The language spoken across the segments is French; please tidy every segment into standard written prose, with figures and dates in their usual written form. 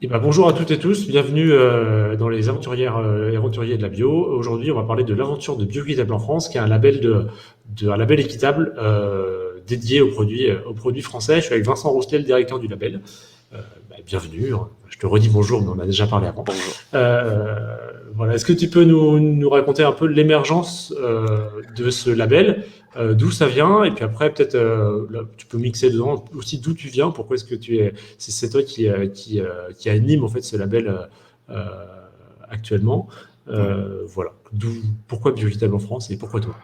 Eh ben, bonjour à toutes et tous, bienvenue dans les aventurières et aventuriers de la bio. Aujourd'hui, on va parler de l'aventure de Bioéquitable en France, qui est un label un label équitable dédié aux produits français. Je suis avec Vincent Rousselet, le directeur du label. Bienvenue. Je te redis bonjour, mais on a déjà parlé avant. Bonjour. Voilà. Est-ce que tu peux nous raconter un peu l'émergence de ce label, d'où ça vient, et puis après peut-être tu peux mixer dedans aussi d'où tu viens, pourquoi est-ce que c'est toi qui anime en fait ce label actuellement. Ouais. Voilà. Pourquoi Bioéquitable en France et pourquoi toi?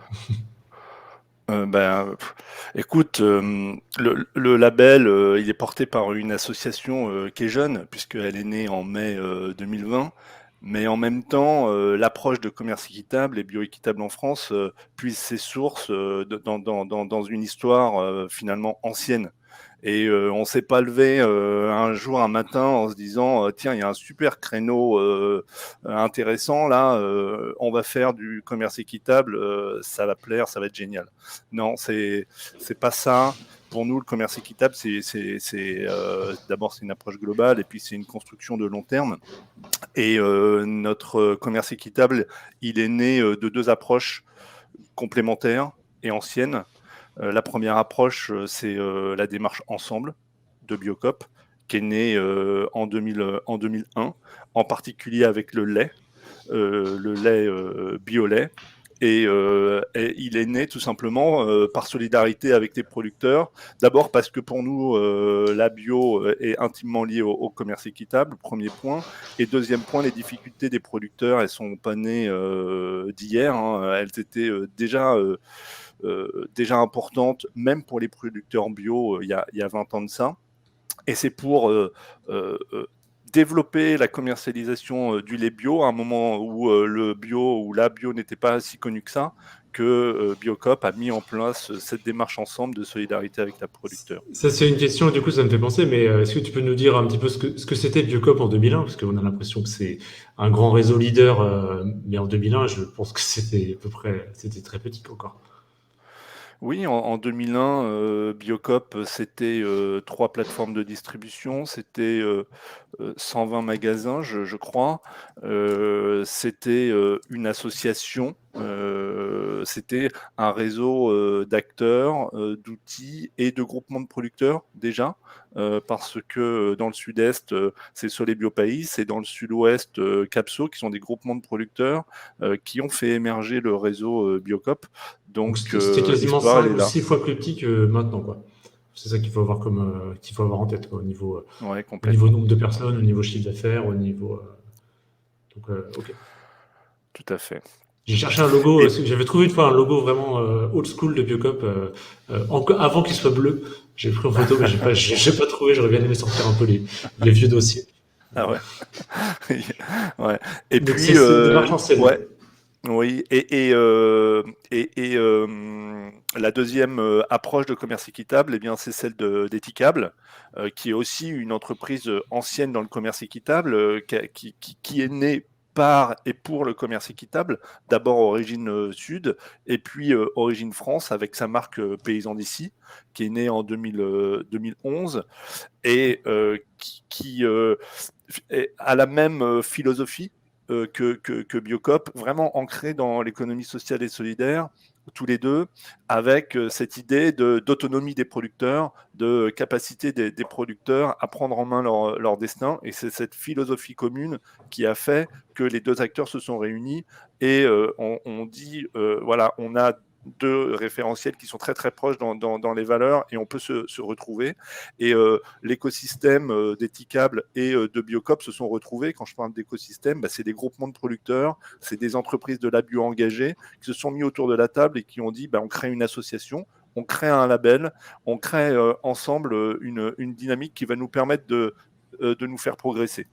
Écoute, le label, il est porté par une association qui est jeune, puisqu'elle est née en mai 2020. Mais en même temps, l'approche de commerce équitable et bioéquitable en France puise ses sources dans une histoire finalement ancienne. Et on s'est pas levé un jour, un matin, en se disant tiens, il y a un super créneau intéressant là, on va faire du commerce équitable, ça va plaire, ça va être génial. Non, c'est pas ça. Pour nous, le commerce équitable, d'abord c'est une approche globale et puis c'est une construction de long terme. Et notre commerce équitable, il est né de deux approches complémentaires et anciennes. La première approche, c'est la démarche ensemble de Biocop, qui est née en 2001, en particulier avec le lait Biolait. Et il est né tout simplement par solidarité avec les producteurs. D'abord parce que pour nous, la bio est intimement liée au commerce équitable, premier point. Et deuxième point, les difficultés des producteurs, elles sont pas nées d'hier. Hein. Elles étaient déjà importantes, même pour les producteurs bio, il y a 20 ans de ça. Et c'est pour développer la commercialisation du lait bio à un moment où le bio ou la bio n'était pas si connu que ça, que Biocop a mis en place cette démarche ensemble de solidarité avec la producteur. Ça, c'est une question, du coup, ça me fait penser, mais est-ce que tu peux nous dire un petit peu ce que c'était Biocop en 2001? Parce qu'on a l'impression que c'est un grand réseau leader, mais en 2001, je pense que c'était à peu près, c'était très petit encore. Oui, en 2001, Biocop, c'était 3 plateformes de distribution, c'était 120 magasins, je crois. C'était une association, c'était un réseau d'acteurs, d'outils et de groupements de producteurs déjà, parce que dans le sud-est, c'est Soleil Biopaís et dans le sud-ouest, Capso, qui sont des groupements de producteurs qui ont fait émerger le réseau Biocop. Donc Donc c'était quasiment l'histoire, elle 5 est ou là. 6 fois plus petit que maintenant, quoi. C'est ça qu'il faut avoir qu'il faut avoir en tête, quoi, Ouais, au niveau complètement. nombre de personnes, au niveau chiffre d'affaires, au niveau. Ok. Tout à fait. J'ai cherché un logo, Et j'avais trouvé une fois un logo vraiment old school de Biocop, avant qu'il soit bleu. J'ai pris en photo, mais j'ai pas trouvé. J'aurais bien aimé sortir un peu les vieux dossiers. ah ouais. Ouais. Et Donc puis c'est une démarche ancienne. ouais, oui. La deuxième approche de commerce équitable, eh bien, c'est celle d'Etikable, qui est aussi une entreprise ancienne dans le commerce équitable, qui est née par et pour le commerce équitable, d'abord origine sud, et puis origine France avec sa marque Paysan d'ici, qui est née en 2011 et a la même philosophie que Biocop, vraiment ancrée dans l'économie sociale et solidaire, tous les deux, avec cette idée d'autonomie des producteurs, de capacité des producteurs à prendre en main leur destin. Et c'est cette philosophie commune qui a fait que les deux acteurs se sont réunis et on dit, voilà, on a deux référentiels qui sont très très proches dans les valeurs et on peut se retrouver. Et l'écosystème d'Etikable et de Biocop se sont retrouvés. Quand je parle d'écosystème, bah, c'est des groupements de producteurs, c'est des entreprises de la bio engagées qui se sont mis autour de la table et qui ont dit bah, on crée une association, on crée un label, on crée ensemble une dynamique qui va nous permettre de nous faire progresser.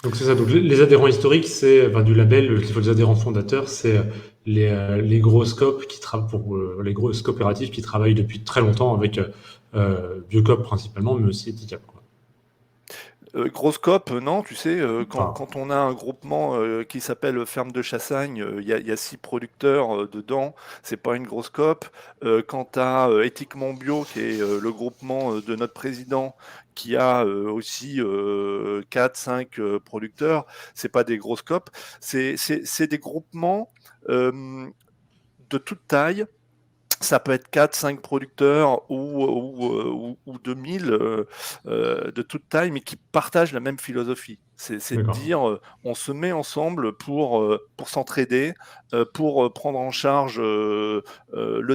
Donc c'est ça. Donc les adhérents historiques, c'est enfin, du label, qu'il faut les adhérents fondateurs, c'est les gros scopes qui travaillent pour les grosses coopératives qui travaillent depuis très longtemps avec Biocop principalement, mais aussi Etikap, quoi. Gros scope, non, tu sais, Enfin, quand on a un groupement qui s'appelle Ferme de Chassagne, il y a 6 producteurs dedans, c'est pas une grosse coop. Quand tu as Éthiquement Bio, qui est le groupement de notre président, qui a aussi 4-5 producteurs. C'est pas des grosses COP, c'est des groupements de toute taille. Ça peut être 4-5 producteurs ou 2000 de toute taille, mais qui partagent la même philosophie. C'est de D'accord. dire, on se met ensemble pour s'entraider, pour prendre en charge le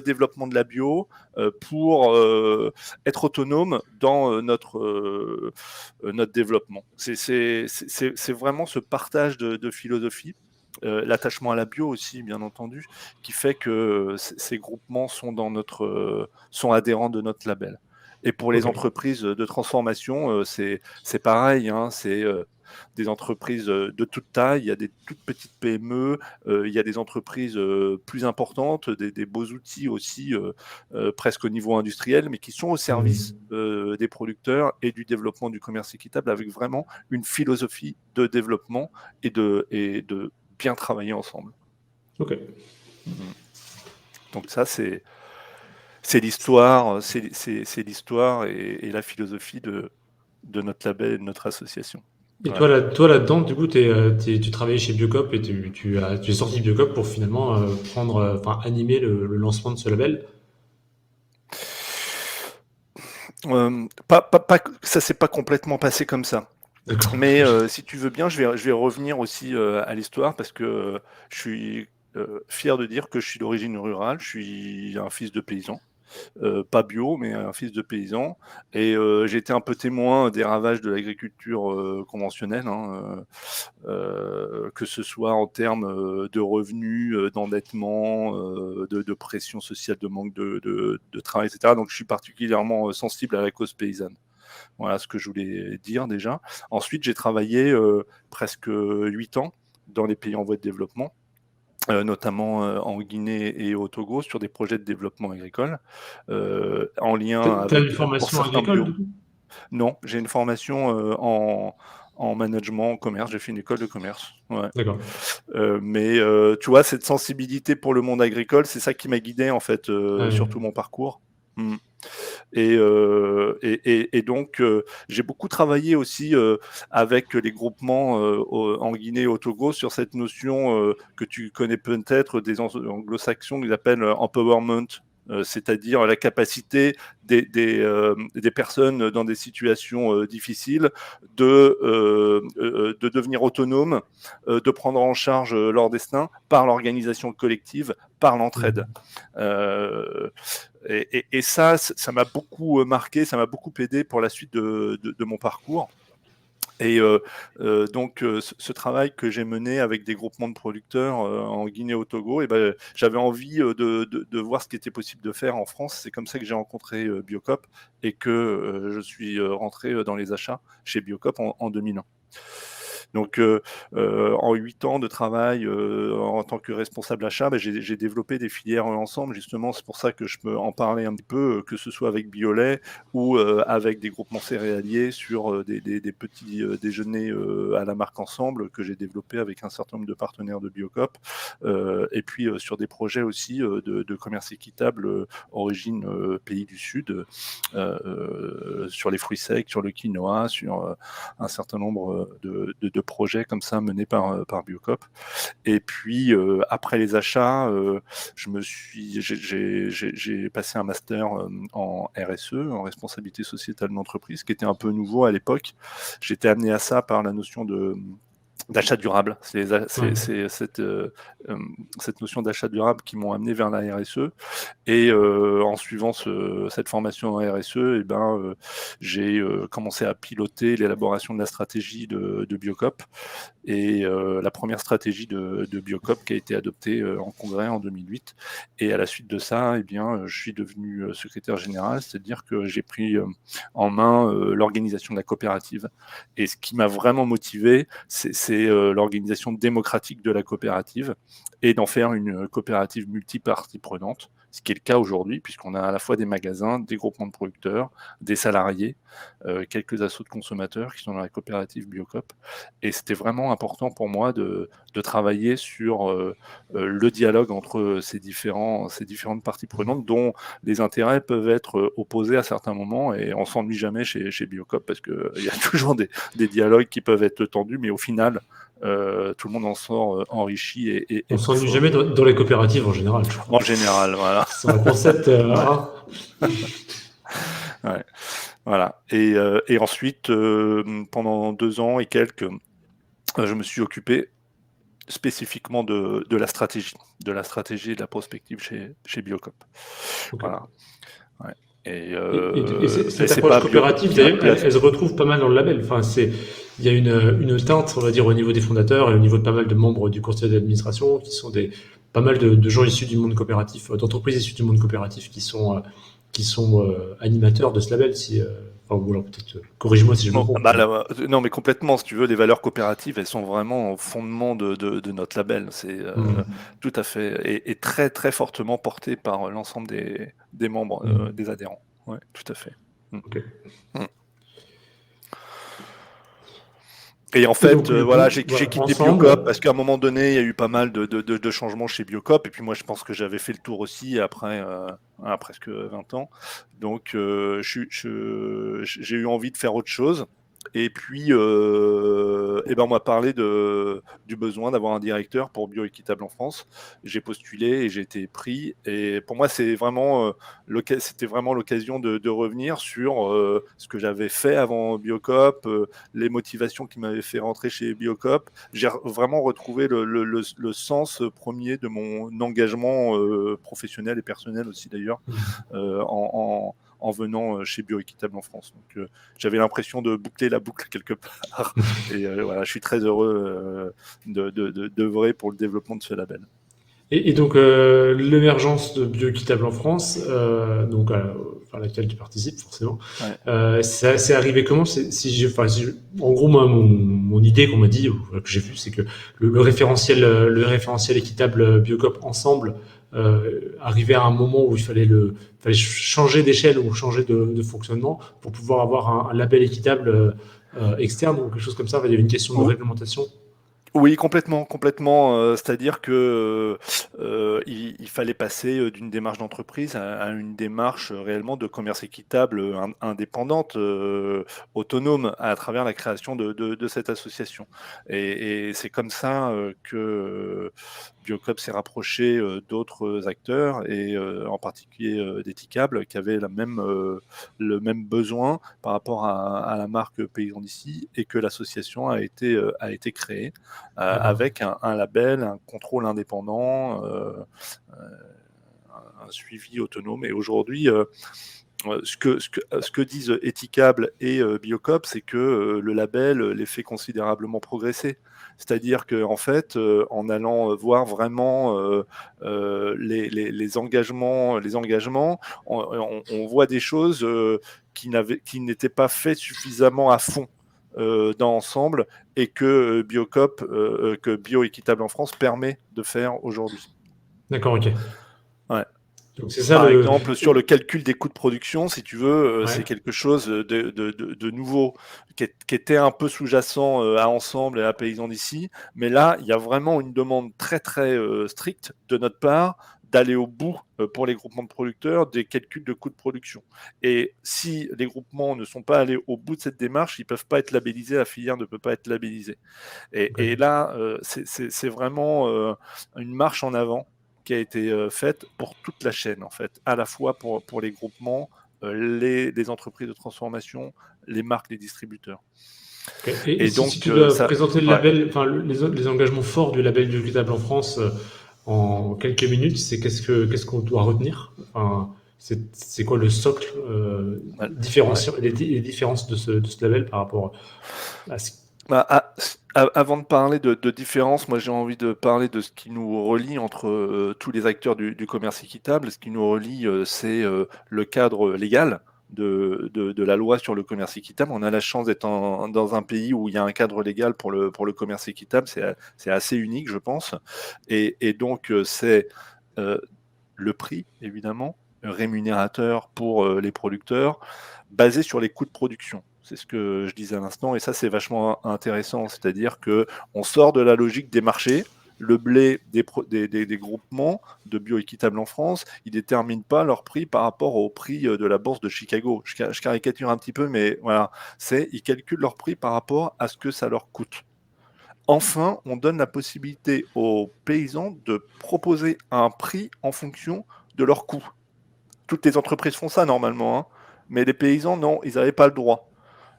développement de la bio, pour être autonome dans notre développement. C'est vraiment ce partage de philosophie. L'attachement à la bio aussi, bien entendu, qui fait que ces groupements sont adhérents de notre label. Et pour les Ok. entreprises de transformation, c'est pareil, hein, c'est des entreprises de toute taille, il y a des toutes petites PME, il y a des entreprises plus importantes, des beaux outils aussi, presque au niveau industriel, mais qui sont au service Hmm. des producteurs et du développement du commerce équitable, avec vraiment une philosophie de développement et de bien travailler ensemble. Ok. Donc ça, c'est l'histoire, c'est l'histoire et la philosophie de notre label et de notre association. Et Voilà. toi là-dedans, du coup, tu travaillais chez Biocop et tu es sorti de Biocop pour finalement animer le lancement de ce label. Ça s'est pas complètement passé comme ça. D'accord. Mais si tu veux bien, je vais revenir aussi à l'histoire parce que je suis fier de dire que je suis d'origine rurale, je suis un fils de paysan. Pas bio, mais un fils de paysan. Et j'ai été un peu témoin des ravages de l'agriculture conventionnelle, hein, que ce soit en termes de revenus, d'endettement, de pression sociale, de manque de travail, etc. Donc je suis particulièrement sensible à la cause paysanne. Voilà ce que je voulais dire déjà. Ensuite, j'ai travaillé presque 8 ans dans les pays en voie de développement. Notamment en Guinée et au Togo sur des projets de développement agricole en lien T'as une avec, pour formation certains agricole, bio. du coup? Non, j'ai une formation en management, en commerce, j'ai fait une école de commerce. Ouais. D'accord. Mais tu vois, cette sensibilité pour le monde agricole, c'est ça qui m'a guidé en fait sur tout Ouais. mon parcours. Mm. Et donc, j'ai beaucoup travaillé aussi avec les groupements en Guinée et au Togo sur cette notion que tu connais peut-être des anglo-saxons qu'ils appellent empowerment. C'est-à-dire la capacité des personnes dans des situations difficiles de devenir autonomes, de prendre en charge leur destin par l'organisation collective, par l'entraide. Hmm. Et ça m'a beaucoup marqué, ça m'a beaucoup aidé pour la suite de mon parcours. Et donc, ce travail que j'ai mené avec des groupements de producteurs en Guinée au Togo, et ben, j'avais envie de voir ce qui était possible de faire en France. C'est comme ça que j'ai rencontré Biocop et que je suis rentré dans les achats chez Biocop en 2001. Donc, en 8 ans de travail en tant que responsable achat, bah, j'ai développé des filières ensemble. Justement, c'est pour ça que je peux en parler un petit peu, que ce soit avec Biolay ou avec des groupements céréaliers sur des petits déjeuners à la marque ensemble que j'ai développé avec un certain nombre de partenaires de Biocop. Et puis sur des projets aussi de commerce équitable origine pays du Sud, sur les fruits secs, sur le quinoa, sur un certain nombre de projets comme ça menés par Biocop. Et puis après les achats, j'ai passé un master en RSE, en responsabilité sociétale de l'entreprise, qui était un peu nouveau à l'époque. J'étais amené à ça par la notion d'achat durable. Ouais. C'est cette notion d'achat durable qui m'ont amené vers la RSE. Et en suivant cette formation en RSE, eh ben, j'ai commencé à piloter l'élaboration de la stratégie de Biocop. Et la première stratégie de Biocop qui a été adoptée en congrès en 2008. Et à la suite de ça, eh bien, je suis devenu secrétaire général, c'est-à-dire que j'ai pris en main l'organisation de la coopérative. Et ce qui m'a vraiment motivé, c'est l'organisation démocratique de la coopérative et d'en faire une coopérative multipartie prenante, ce qui est le cas aujourd'hui, puisqu'on a à la fois des magasins, des groupements de producteurs, des salariés, quelques assos de consommateurs qui sont dans la coopérative Biocoop. Et c'était vraiment important pour moi de travailler sur le dialogue entre ces différentes parties prenantes dont les intérêts peuvent être opposés à certains moments, et on s'ennuie jamais chez Biocoop parce qu'il y a toujours des dialogues qui peuvent être tendus, mais au final, tout le monde en sort enrichi et On plus s'ennuie fort. jamais dans les coopératives en général, je crois. En général, voilà. C'est un concept. Ouais, voilà. Et ensuite, pendant 2 ans et quelques, je me suis occupé spécifiquement de la stratégie et de la prospective chez Biocoop. Ok. Voilà. Ouais. Et cette C'est approche pas Biocoop coopérative, qui a d'ailleurs, pris la. elle se retrouve pas mal dans le label. Enfin, il y a une teinte, on va dire, au niveau des fondateurs et au niveau de pas mal de membres du conseil d'administration qui sont pas mal de gens issus du monde coopératif, d'entreprises issues du monde coopératif qui sont animateurs de ce label. Enfin, ou alors peut-être, corrige-moi si je me Non, trompe. bah, non, mais complètement, si tu veux, les valeurs coopératives, elles sont vraiment au fondement de notre label. C'est tout à fait, et très, très fortement porté par l'ensemble des membres, des adhérents. Ouais, tout à fait. Ok. Mm. Et en Et donc, fait, du voilà, coup, j'ai voilà, quitté Biocoop ensemble. parce qu'à un moment donné, il y a eu pas mal de changements chez Biocoop. Et puis moi, je pense que j'avais fait le tour aussi après presque 20 ans. Donc, j'ai eu envie de faire autre chose. Et puis, eh ben, on m'a parlé du besoin d'avoir un directeur pour Bioéquitable en France. J'ai postulé et j'ai été pris. Et pour moi, c'était vraiment l'occasion de revenir sur ce que j'avais fait avant Biocoop, les motivations qui m'avaient fait rentrer chez Biocoop. J'ai vraiment retrouvé le sens premier de mon engagement professionnel et personnel aussi d'ailleurs, en venant chez Bioéquitable en France. Donc j'avais l'impression de boucler la boucle quelque part. Et voilà, je suis très heureux d'œuvrer pour le développement de ce label. Et donc, l'émergence de Bioéquitable en France, donc, à laquelle tu participes forcément, Ouais. c'est arrivé comment? En gros, moi, mon idée qu'on m'a dit, ou que j'ai vu, c'est que le référentiel équitable Biocoop ensemble arrivait à un moment où fallait changer d'échelle ou changer de fonctionnement pour pouvoir avoir un label équitable externe ou quelque chose comme ça. Il y avait une question de réglementation. Oui, complètement, complètement. C'est-à-dire que il fallait passer d'une démarche d'entreprise à une démarche réellement de commerce équitable, indépendante, autonome, à travers la création de cette association. Et c'est comme ça que Biocoop s'est rapproché d'autres acteurs, et en particulier d'Eticable, qui avait le même besoin par rapport à la marque Paysan d'ici, et que l'association a été créée D'accord. avec un label, un contrôle indépendant, un suivi autonome. Et aujourd'hui, ce que disent Eticable et Biocoop, c'est que le label les fait considérablement progresser. C'est-à-dire qu'en fait, en allant voir vraiment les engagements, on voit des choses qui n'étaient pas faites suffisamment à fond dans Ensemble, et que Biocoop, que Bioéquitable en France permet de faire aujourd'hui. D'accord, ok. Ouais. Donc c'est ça Par le. exemple, sur le calcul des coûts de production, si tu veux, c'est Ouais. quelque chose de nouveau qui était un peu sous-jacent à Ensemble et à Paysans d'ici. Mais là, il y a vraiment une demande très, très stricte de notre part d'aller au bout pour les groupements de producteurs des calculs de coûts de production. Et si les groupements ne sont pas allés au bout de cette démarche, ils ne peuvent pas être labellisés, la filière ne peut pas être labellisée. Ok. Et là, c'est vraiment une marche en avant qui a été faite pour toute la chaîne, en fait, à la fois pour les groupements, les entreprises de transformation, les marques, les distributeurs. Ok. Et Et si tu donc, dois ça, présenter le ouais. label, enfin les engagements forts du label Bioéquitable en France en quelques minutes, c'est qu'est-ce qu'on doit retenir? Enfin, c'est quoi le socle Ouais. différenciant les différences de ce label par rapport à ce. Bah, avant de parler de différence, moi j'ai envie de parler de ce qui nous relie entre tous les acteurs du commerce équitable. Ce qui nous relie, c'est le cadre légal de la loi sur le commerce équitable. On a la chance d'être dans un pays où il y a un cadre légal pour le commerce équitable. C'est assez unique, je pense. Et donc, c'est le prix, évidemment, rémunérateur pour les producteurs, basé sur les coûts de production. C'est ce que je disais à l'instant, et ça c'est vachement intéressant, c'est-à-dire qu'on sort de la logique des marchés. Le blé des groupements de bioéquitable en France, ils ne déterminent pas leur prix par rapport au prix de la bourse de Chicago. Je caricature un petit peu, mais voilà, ils calculent leur prix par rapport à ce que ça leur coûte. Enfin, on donne la possibilité aux paysans de proposer un prix en fonction de leurs coûts. Toutes les entreprises font ça normalement, hein, mais les paysans, non, ils n'avaient pas le droit.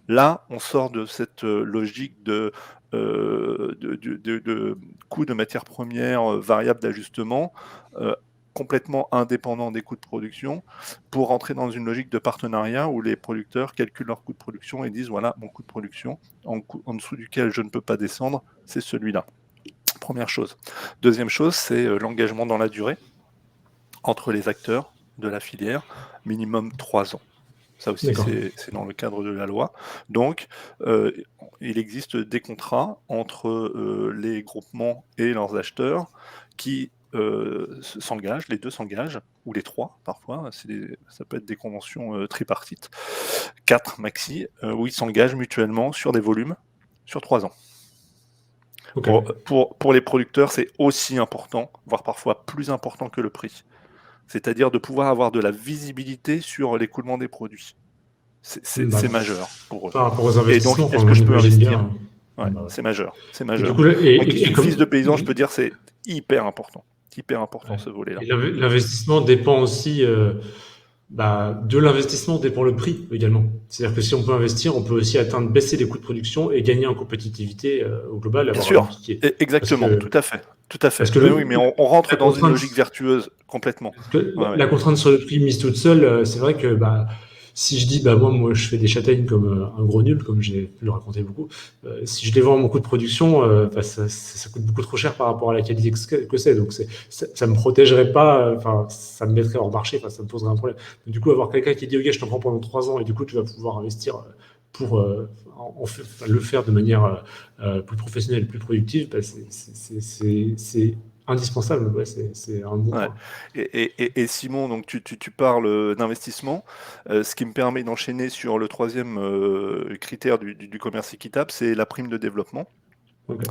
Là, on sort de cette logique de coûts de matières premières variables d'ajustement, complètement indépendant des coûts de production, pour rentrer dans une logique de partenariat où les producteurs calculent leurs coûts de production et disent voilà, mon coût de production, en dessous duquel je ne peux pas descendre, c'est celui-là. Première chose. Deuxième chose, c'est l'engagement dans la durée entre les acteurs de la filière, minimum 3 ans. Ça aussi, c'est dans le cadre de la loi. Donc, il existe des contrats entre les groupements et leurs acheteurs qui s'engagent, les deux s'engagent, ou les trois parfois, ça peut être des conventions tripartites, 4 maxi, où ils s'engagent mutuellement sur des volumes sur 3 ans. Okay. Pour les producteurs, c'est aussi important, voire parfois plus important que le prix. C'est-à-dire de pouvoir avoir de la visibilité sur l'écoulement des produits. C'est majeur pour eux. Par rapport aux investissements, et donc, est-ce que je peux investir ouais, bah ouais. C'est majeur. C'est majeur. Du coup, donc, fils de paysan, je peux dire, c'est hyper important. Hyper important, ce volet-là. L'investissement dépend aussi... de l'investissement dépend le prix également. C'est-à-dire que si on peut investir, on peut aussi baisser les coûts de production et gagner en compétitivité au global. Bien sûr, exactement, tout à fait. Tout à fait. Parce que oui, mais on rentre dans une logique vertueuse complètement. La contrainte sur le prix mise toute seule, c'est vrai que si je dis moi je fais des châtaignes comme un gros nul, comme j'ai pu le raconter beaucoup, si je les vends à mon coût de production, ça coûte beaucoup trop cher par rapport à la qualité que c'est. Donc ça me protégerait pas, ça me mettrait hors marché, ça me poserait un problème. Donc, du coup, avoir quelqu'un qui dit ok, je t'en prends pendant 3 ans et du coup tu vas pouvoir investir pour le faire de manière plus professionnelle, plus productive, c'est indispensable, c'est un bon point. Et Simon, donc tu parles d'investissement. Ce qui me permet d'enchaîner sur le troisième critère du commerce équitable, c'est la prime de développement. Okay.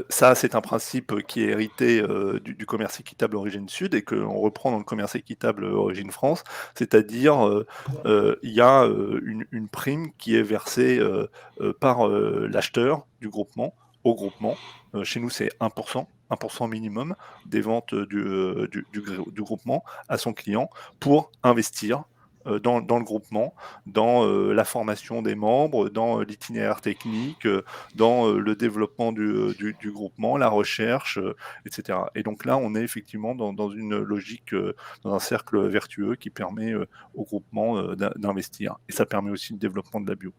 Ça, c'est un principe qui est hérité du commerce équitable Origine Sud et qu'on reprend dans le commerce équitable Origine France, c'est-à-dire il y a une prime qui est versée par l'acheteur du groupement au groupement. Chez nous, c'est 1%. 1% minimum des ventes du groupement à son client pour investir dans le groupement, dans la formation des membres, dans l'itinéraire technique, dans le développement du groupement, la recherche, etc. Et donc là, on est effectivement dans une logique, dans un cercle vertueux qui permet au groupement d'investir. Et ça permet aussi le développement de la bio.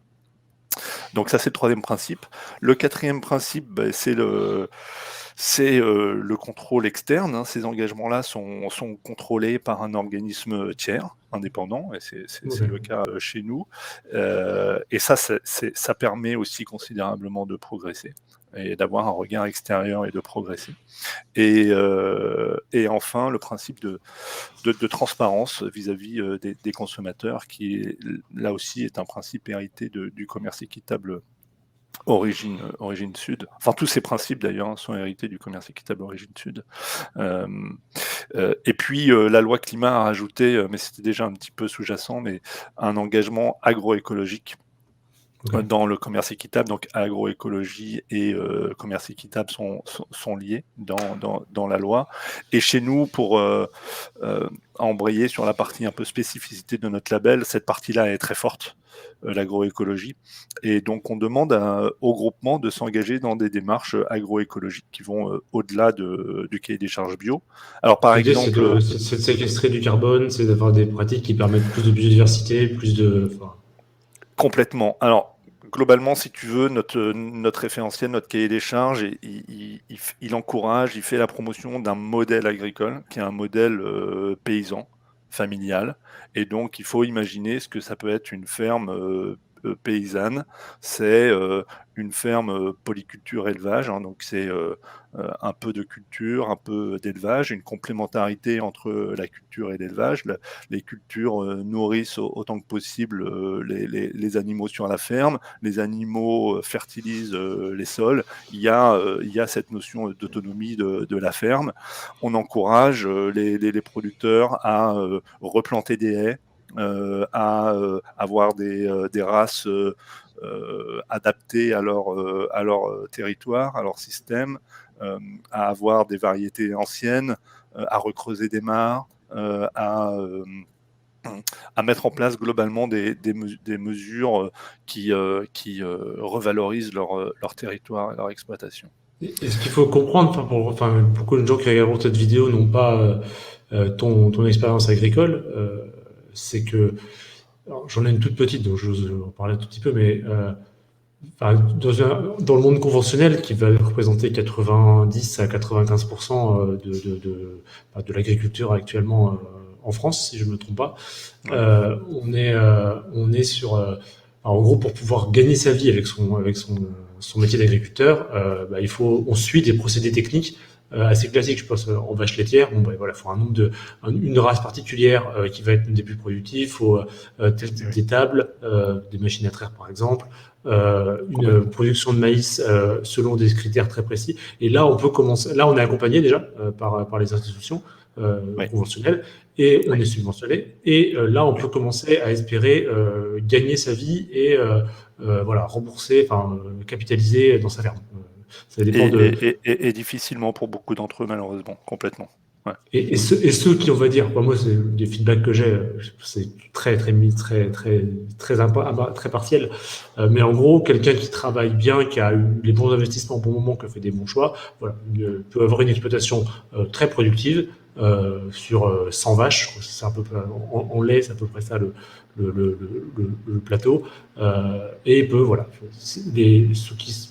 Donc ça, c'est le troisième principe. Le quatrième principe, c'est le contrôle externe. Hein. Ces engagements-là sont contrôlés par un organisme tiers, indépendant, et c'est le cas chez nous. Et ça permet aussi considérablement de progresser et d'avoir un regard extérieur et de progresser. Et enfin, le principe de transparence vis-à-vis des consommateurs, qui là aussi est un principe hérité du commerce équitable Origine Sud. Enfin, tous ces principes d'ailleurs sont hérités du commerce équitable Origine Sud. Et puis la loi climat a rajouté, mais c'était déjà un petit peu sous-jacent, mais un engagement agroécologique dans le commerce équitable. Donc agroécologie et commerce équitable sont liés dans la loi. Et chez nous, pour embrayer sur la partie un peu spécificité de notre label, cette partie-là est très forte, l'agroécologie. Et donc on demande au groupement de s'engager dans des démarches agroécologiques qui vont au-delà du cahier des charges bio. Alors par exemple, c'est de séquestrer du carbone, c'est d'avoir des pratiques qui permettent plus de biodiversité, plus de... Complètement. Alors, globalement, si tu veux, notre référentiel, notre cahier des charges, il encourage, il fait la promotion d'un modèle agricole, qui est un modèle paysan, familial. Et donc, il faut imaginer ce que ça peut être une ferme paysanne, c'est une ferme polyculture élevage, hein, donc c'est un peu de culture, un peu d'élevage, une complémentarité entre la culture et l'élevage. Les cultures nourrissent autant que possible les animaux sur la ferme, les animaux fertilisent les sols. Il y a cette notion d'autonomie de la ferme. On encourage les producteurs à replanter des haies, à avoir des races adaptées à leur territoire, à leur système, à avoir des variétés anciennes, à recreuser des mares, à mettre en place globalement des mesures qui revalorisent leur territoire et leur exploitation. Et ce qu'il faut comprendre, enfin, beaucoup de gens qui regardent cette vidéo n'ont pas ton expérience agricole, c'est que alors, j'en ai une toute petite, donc je vais en parler un tout petit peu, mais enfin, dans le monde conventionnel, qui va représenter 90 à 95% de l'agriculture actuellement en France, si je ne me trompe pas, on est sur, en gros, pour pouvoir gagner sa vie avec son métier d'agriculteur, on suit des procédés techniques assez classiques. Je pense en vache laitière, bon, voilà, faut une race particulière qui va être une des plus productives, faut des tables, des machines à traire par exemple, une production de maïs selon des critères très précis. Et là, on peut commencer. Là, on est accompagné déjà par les institutions conventionnelles et on est subventionné. Et là, on peut commencer à espérer gagner sa vie et voilà, rembourser, capitaliser dans sa ferme. Ça dépend et difficilement pour beaucoup d'entre eux, malheureusement, complètement. Ouais. Et ceux qui, on va dire, moi, c'est des feedbacks que j'ai, c'est très partiel. Mais en gros, quelqu'un qui travaille bien, qui a eu les bons investissements au bon moment, qui a fait des bons choix, voilà, peut avoir une exploitation très productive sur 100 vaches. C'est à peu près, en lait, c'est à peu près ça le plateau. Et peut, voilà, ceux qui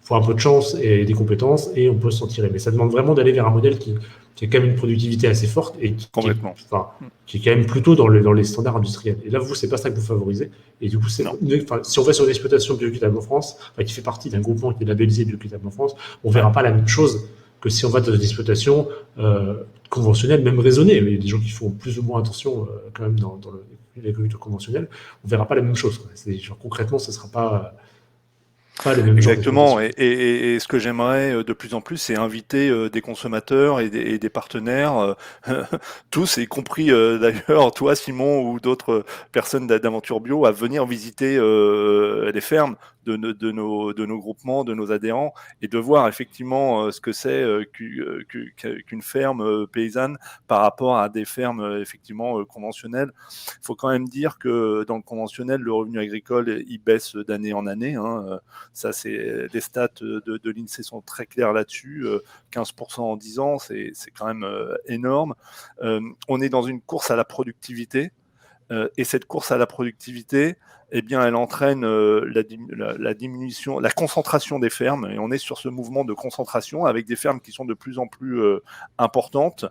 faut un peu de chance et des compétences et on peut s'en tirer. Mais ça demande vraiment d'aller vers un modèle qui a quand même une productivité assez forte et qui est quand même plutôt dans les standards industriels. Et là, vous, c'est pas ça que vous favorisez. Et du coup, si on va sur une exploitation bioéquitable en France, qui fait partie d'un groupement qui est labellisé bioéquitable en France, on verra pas la même chose que si on va dans une exploitation conventionnelle, même raisonnée. Il y a des gens qui font plus ou moins attention quand même dans l'agriculture conventionnelle. On verra pas la même chose. Concrètement, ce sera pas les mêmes. Exactement. Et ce que j'aimerais de plus en plus, c'est inviter des consommateurs et des partenaires, tous, y compris d'ailleurs toi, Simon, ou d'autres personnes d'Aventure Bio, à venir visiter les fermes de nos groupements, de nos adhérents, et de voir effectivement ce que c'est qu'une ferme paysanne par rapport à des fermes effectivement conventionnelles. Il faut quand même dire que dans le conventionnel, le revenu agricole, il baisse d'année en année. Ça, c'est les stats de l'INSEE sont très clairs là-dessus. 15% en 10 ans, c'est quand même énorme. On est dans une course à la productivité. Et cette course à la productivité, eh bien, elle entraîne la diminution, la concentration des fermes. Et on est sur ce mouvement de concentration avec des fermes qui sont de plus en plus importantes,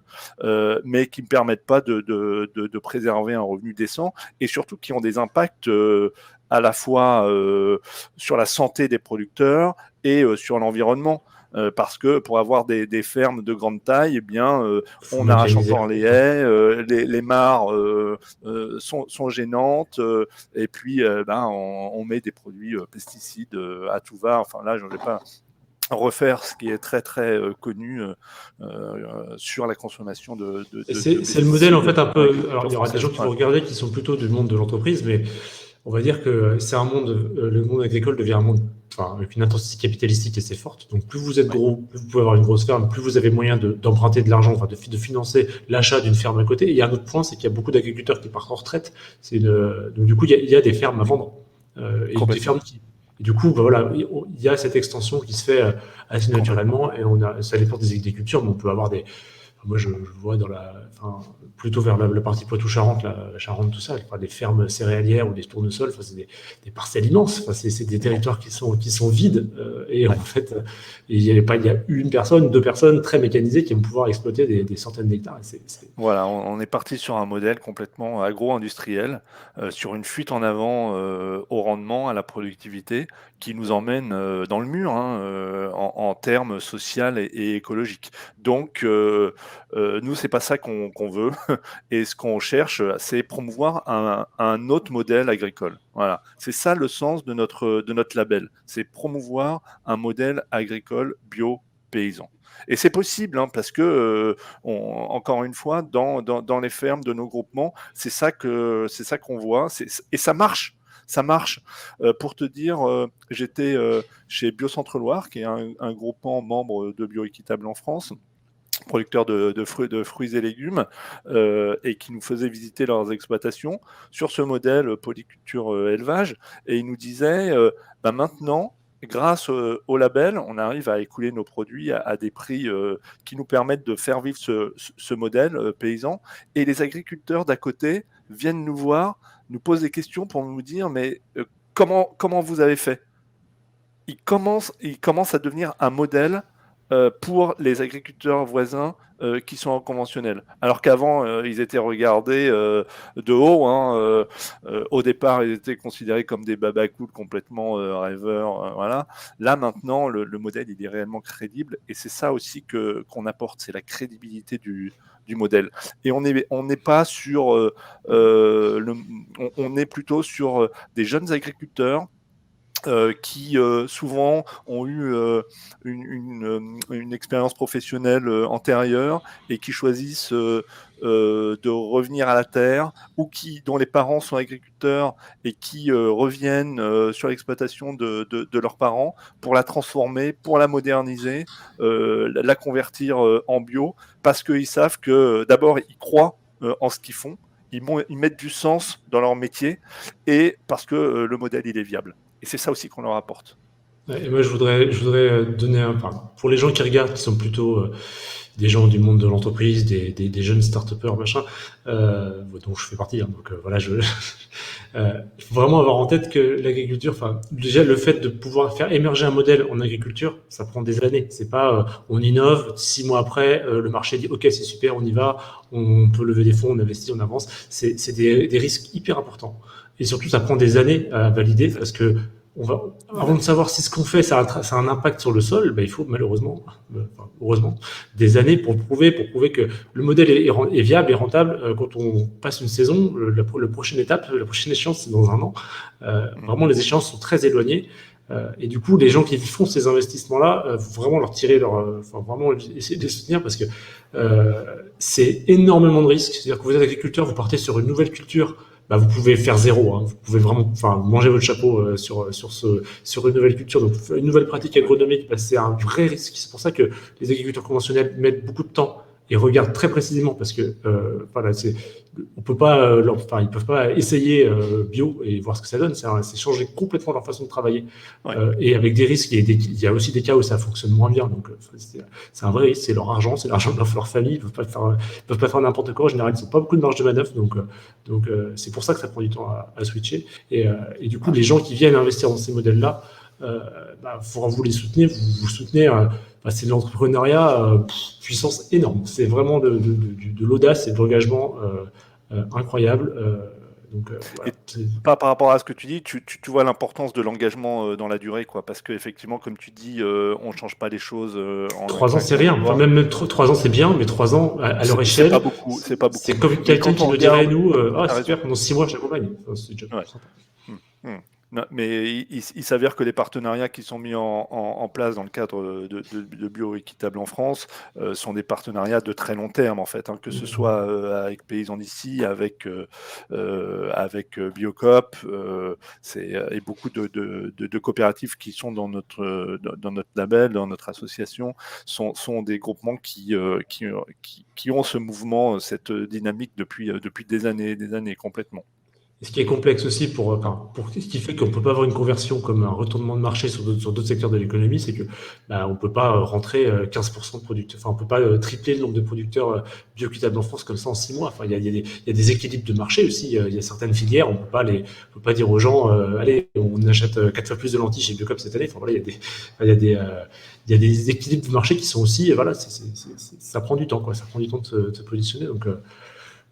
mais qui ne permettent pas de préserver un revenu décent et surtout qui ont des impacts à la fois sur la santé des producteurs et sur l'environnement. Parce que pour avoir des fermes de grande taille, eh bien, on arrache encore les haies, les mares sont gênantes, et puis on met des produits pesticides à tout va. Enfin là, je ne vais pas refaire ce qui est très très connu sur la consommation de c'est le modèle en fait un peu. Alors il y aura des gens qui vont regarder qui sont plutôt du monde de l'entreprise, mais on va dire que c'est un monde, le monde agricole devient un monde avec une intensité capitalistique assez forte. Donc plus vous êtes gros, plus vous pouvez avoir une grosse ferme, plus vous avez moyen d'emprunter de l'argent, de financer l'achat d'une ferme à côté. Et il y a un autre point, c'est qu'il y a beaucoup d'agriculteurs qui partent en retraite. Donc du coup, il y a des fermes à vendre. Et des fermes et du coup, voilà, il y a cette extension qui se fait assez naturellement. Et ça dépend des cultures, mais on peut avoir des... Moi, je vois plutôt vers la partie Poitou-Charentes, la Charente, tout ça, des fermes céréalières ou des tournesols. C'est des parcelles immenses. C'est des territoires qui sont vides. Et en fait, il y a une personne, deux personnes très mécanisées qui vont pouvoir exploiter des centaines d'hectares. Voilà, on est parti sur un modèle complètement agro-industriel, sur une fuite en avant au rendement, à la productivité, qui nous emmène dans le mur, hein, en termes social et écologiques. Donc, nous, c'est pas ça qu'on veut. Et ce qu'on cherche, c'est promouvoir un autre modèle agricole. Voilà, c'est ça le sens de notre label. C'est promouvoir un modèle agricole bio-paysan. Et c'est possible, hein, parce que encore une fois, dans les fermes de nos groupements, c'est ça qu'on voit, et ça marche. Ça marche. Pour te dire, j'étais chez Biocentre Loire, qui est un groupement membre de Bioéquitable en France, producteurs de fruits et légumes, et qui nous faisaient visiter leurs exploitations sur ce modèle polyculture élevage. Et ils nous disaient, maintenant, grâce au label, on arrive à écouler nos produits à des prix qui nous permettent de faire vivre ce modèle paysan. Et les agriculteurs d'à côté viennent nous voir, nous posent des questions pour nous dire, mais comment vous avez fait? Il commence à devenir un modèle pour les agriculteurs voisins qui sont en conventionnel. Alors qu'avant, ils étaient regardés de haut, hein, au départ, ils étaient considérés comme des babacools complètement rêveurs. Voilà. Là, maintenant, le modèle, il est réellement crédible. Et c'est ça aussi qu'on apporte, c'est la crédibilité du modèle. Et on n'est pas sur... on est plutôt sur des jeunes agriculteurs qui souvent ont eu une expérience professionnelle antérieure et qui choisissent de revenir à la terre, ou dont les parents sont agriculteurs et qui reviennent sur l'exploitation de leurs parents pour la transformer, pour la moderniser, la convertir en bio, parce qu'ils savent que d'abord ils croient en ce qu'ils font, ils mettent du sens dans leur métier, et parce que le modèle il est viable. Et c'est ça aussi qu'on leur apporte. Et moi, je voudrais donner enfin, pour les gens qui regardent, qui sont plutôt des gens du monde de l'entreprise, des jeunes start-upers, machin, dont je fais partie. Hein, donc voilà, il faut vraiment avoir en tête que l'agriculture, enfin, déjà le fait de pouvoir faire émerger un modèle en agriculture, ça prend des années. C'est pas, on innove, 6 mois après, le marché dit, ok, c'est super, on y va, on peut lever des fonds, on investit, on avance. C'est des risques hyper importants. Et surtout, ça prend des années à valider parce que avant de savoir si ce qu'on fait, ça a un impact sur le sol, il faut malheureusement, heureusement, des années pour prouver que le modèle est viable et rentable. Quand on passe une saison, la prochaine étape, la prochaine échéance, c'est dans un an. Vraiment, les échéances sont très éloignées. Et du coup, les gens qui font ces investissements-là, faut vraiment leur tirer vraiment essayer de les soutenir parce que c'est énormément de risques. C'est-à-dire que vous êtes agriculteur, vous partez sur une nouvelle culture, vous pouvez faire zéro. Hein. Vous pouvez vraiment, manger votre chapeau sur une nouvelle culture, donc une nouvelle pratique agronomique. C'est un vrai risque. C'est pour ça que les agriculteurs conventionnels mettent beaucoup de temps et regardent très précisément parce que on peut pas, ils peuvent pas essayer bio et voir ce que ça donne. C'est changer complètement leur façon de travailler. Ouais. Et avec des risques. Il y a aussi des cas où ça fonctionne moins bien. Donc c'est un vrai risque. C'est leur argent, c'est l'argent de leur famille. Ils peuvent pas faire n'importe quoi. En général, ils n'ont pas beaucoup de marge de manœuvre. Donc c'est pour ça que ça prend du temps à switcher. Et du coup, les gens qui viennent investir dans ces modèles-là, faudra vous les soutenir. Vous soutenez. C'est de l'entrepreneuriat puissance énorme. C'est vraiment de l'audace et de l'engagement incroyable. Voilà. Par rapport à ce que tu dis, tu vois l'importance de l'engagement dans la durée, quoi, parce qu'effectivement, comme tu dis, on ne change pas les choses en 3 ans, c'est rien. Enfin, même 3 ans, c'est bien, mais 3 ans, à leur échelle, c'est pas beaucoup. C'est comme quelqu'un qui nous dirait, nous, super, pendant 6 mois, je t'accompagne. C'est déjà ouais. sympa. Non, mais il s'avère que les partenariats qui sont mis en place dans le cadre de Bioéquitable en France sont des partenariats de très long terme, en fait, hein, que ce soit avec Paysans d'ici, avec Biocoop, et beaucoup de coopératives qui sont dans notre label, dans notre association, sont des groupements qui ont ce mouvement, cette dynamique depuis des années complètement. Et ce qui est complexe aussi ce qui fait qu'on ne peut pas avoir une conversion comme un retournement de marché sur d'autres secteurs de l'économie, c'est que bah, on ne peut pas rentrer 15% de producteurs, enfin on ne peut pas tripler le nombre de producteurs bioéquitables en France comme ça en 6 mois. Enfin, il y a des équilibres de marché aussi. Il y a certaines filières, on peut pas dire aux gens, allez, on achète 4 fois plus de lentilles chez Biocop cette année. Enfin voilà, il y a des équilibres de marché qui sont aussi, voilà, ça prend du temps, quoi. Ça prend du temps de se positionner.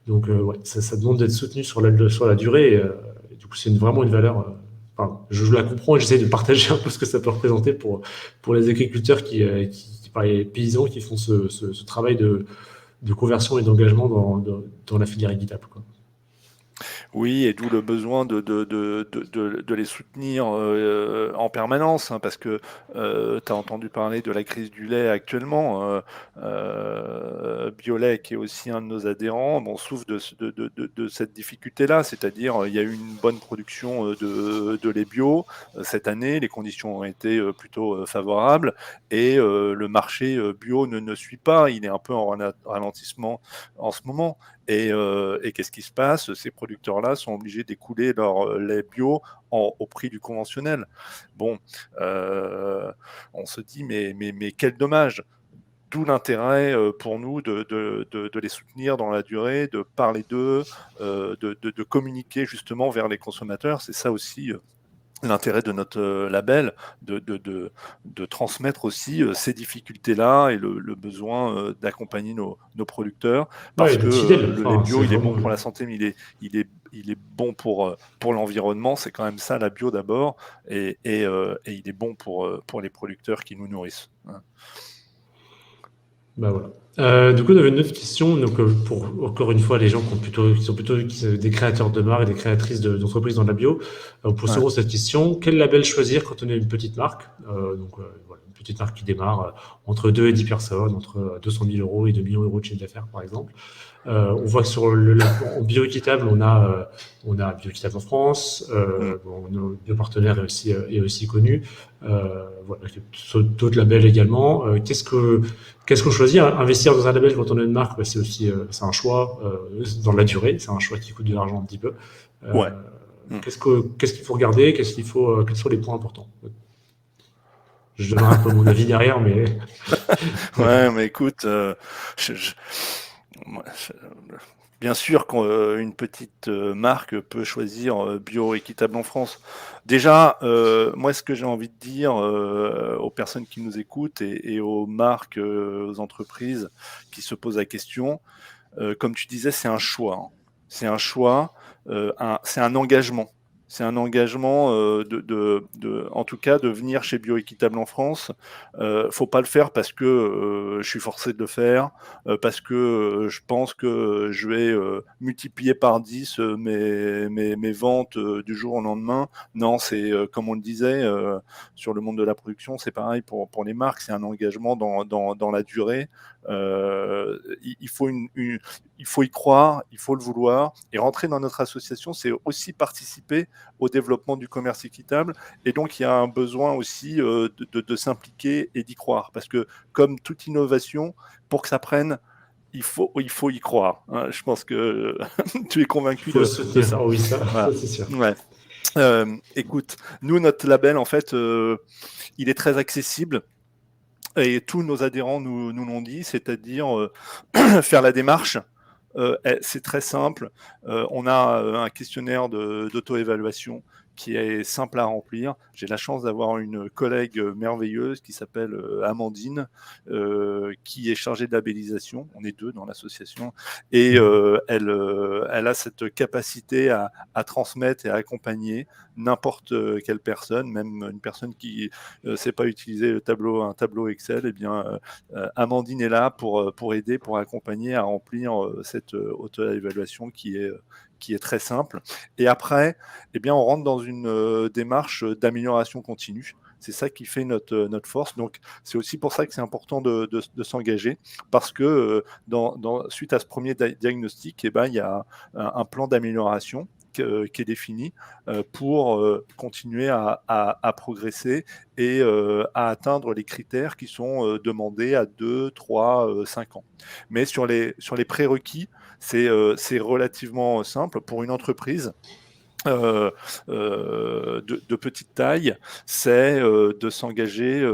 Donc, ouais, ça demande d'être soutenu sur la durée. Et du coup, c'est vraiment une valeur. Enfin, je la comprends et j'essaie de partager un peu ce que ça peut représenter pour les agriculteurs par les paysans qui font ce travail de conversion et d'engagement dans la filière équitable, quoi. Oui, et d'où le besoin de les soutenir en permanence, hein, parce que tu as entendu parler de la crise du lait actuellement. Biolay, qui est aussi un de nos adhérents, bon, souffre de cette difficulté-là, c'est-à-dire il y a eu une bonne production de lait bio cette année, les conditions ont été plutôt favorables, et le marché bio ne suit pas, il est un peu en ralentissement en ce moment. Et qu'est-ce qui se passe? Ces producteurs-là sont obligés d'écouler leur lait bio au prix du conventionnel. Bon, on se dit, mais quel dommage! D'où l'intérêt pour nous de les soutenir dans la durée, de parler d'eux, de communiquer justement vers les consommateurs. C'est ça aussi l'intérêt de notre label, de transmettre aussi ces difficultés-là et le besoin d'accompagner nos producteurs, Ouais, parce et que d'être fidèle. le lait Enfin, bio, c'est il est vraiment. bon pour la santé, mais il est bon pour l'environnement, c'est quand même ça la bio d'abord, et il est bon pour les producteurs qui nous nourrissent, hein. Bah voilà. Du coup, on avait une autre question. Donc, pour encore une fois, les gens qui sont des créateurs de marques et des créatrices d'entreprises dans la bio, on pose Ouais. souvent cette question, quel label choisir quand on est une petite marque? Voilà, une petite marque qui démarre entre 2 et 10 personnes, entre 200 000 euros et 2 millions d'euros de chiffre d'affaires, par exemple. On voit que en bioéquitable, on a bioéquitable en France, Mm. bon, notre biopartenaire est aussi connu. Voilà, il y a d'autres labels également. Qu'est-ce qu'on choisit? Investir dans un label quand on a une marque, bah, c'est aussi c'est un choix dans la durée, c'est un choix qui coûte de l'argent un petit peu. Ouais. Euh, Mm. qu'est-ce qu'il faut regarder? Quels sont les points importants? Je donnerai un peu mon avis derrière, mais ouais. Ouais, mais écoute, moi, bien sûr qu'une petite marque peut choisir bio équitable en France. Déjà, moi, ce que j'ai envie de dire aux personnes qui nous écoutent et aux marques, aux entreprises qui se posent la question, comme tu disais, c'est un choix, hein. C'est un choix, c'est un engagement. C'est un engagement en tout cas, de venir chez Bioéquitable en France. Faut pas le faire parce que je suis forcé de le faire, parce que je pense que je vais multiplier par 10 mes ventes du jour au lendemain. Non, c'est comme on le disait sur le monde de la production, c'est pareil pour les marques, c'est un engagement dans la durée. Il faut il faut y croire, il faut le vouloir. Et rentrer dans notre association, c'est aussi participer au développement du commerce équitable. Et donc, il y a un besoin aussi de s'impliquer et d'y croire. Parce que, comme toute innovation, pour que ça prenne, il faut y croire, hein. Je pense que tu es Il convaincu faut le de soutenir. ça. Oh oui, ça Voilà. c'est sûr. Ouais. Écoute, nous, notre label, en fait, il est très accessible. Et tous nos adhérents nous l'ont dit, c'est-à-dire faire la démarche. C'est très simple. On a un questionnaire d'auto-évaluation qui est simple à remplir. J'ai la chance d'avoir une collègue merveilleuse qui s'appelle Amandine, qui est chargée de labellisation. On est deux dans l'association. Et elle a cette capacité à transmettre et à accompagner n'importe quelle personne, même une personne qui ne sait pas utiliser un tableau Excel. Eh bien, Amandine est là pour aider, pour accompagner à remplir cette auto-évaluation qui est très simple. Et après, eh bien, on rentre dans une démarche d'amélioration continue. C'est ça qui fait notre force. Donc, c'est aussi pour ça que c'est important de s'engager, parce que suite à ce premier diagnostic, eh ben, il y a un plan d'amélioration qui est défini pour continuer à progresser et à atteindre les critères qui sont demandés à 2, 3, 5 ans. Mais sur les prérequis, c'est relativement simple pour une entreprise. de petite taille, c'est de s'engager